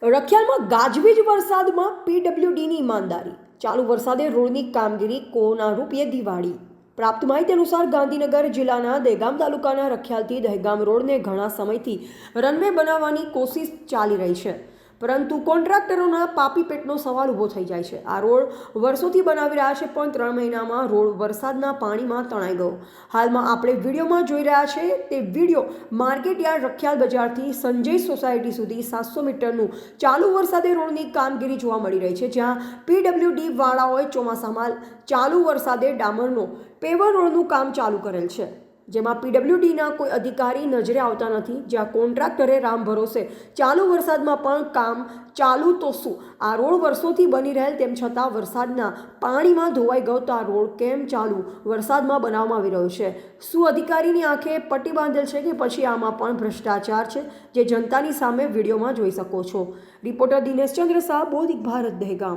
રખિયાલમાં ગાજવીજ વરસાદમાં પીડબ્લ્યુડીની ઈમાનદારી. ચાલુ વરસાદે રોડની કામગીરી કોના રૂપિયે દિવાળી. પ્રાપ્ત માહિતી અનુસાર ગાંધીનગર જિલ્લાના દહેગામ તાલુકાના રખિયાલથી દહેગામ રોડને ઘણા સમયથી રનવે બનાવવાની કોશિશ ચાલી રહી છે, પરંતુ કોન્ટ્રાક્ટરોના પાપી પેટનો સવાલ ઊભો થઈ જાય છે. આ રોડ વર્ષોથી બનાવી રહ્યા છે, પણ 3 મહિનામાં રોડ વરસાદના પાણીમાં તણાઈ ગયો. હાલમાં આપણે વિડીયોમાં જોઈ રહ્યા છે તે વિડીયો માર્કેટ યાર્ડ રખિયાલ બજારથી સંજય સોસાયટી સુધી 700 મીટરનું ચાલુ વરસાદે રોડની કામગીરી જોવા મળી રહી છે, જ્યાં પીડબ્લ્યુડી વાળાઓએ ચોમાસામાં ચાલુ વરસાદે ડામરનો પેવર રોડનું કામ ચાલુ કરેલ છે, જેમાં પીડબ્લ્યુડીના કોઈ અધિકારી નજરે આવતા નથી. જ્યાં કોન્ટ્રાક્ટરે રામ ભરોસે ચાલુ વરસાદમાં પણ કામ ચાલુ તો શું, આ રોડ વર્ષોથી બની રહેલ તેમ છતાં વરસાદના પાણીમાં ધોવાઈ ગયો તો આ રોડ કેમ ચાલુ વરસાદમાં બનાવવામાં આવી રહ્યો છે? શું અધિકારીની આંખે પટ્ટી બાંધેલ છે કે પછી આમાં પણ ભ્રષ્ટાચાર છે, જે જનતાની સામે વિડીયોમાં જોઈ શકો છો. રિપોર્ટર દિનેશ ચંદ્ર શાહ, બોધિક ભારત, દહેગામ.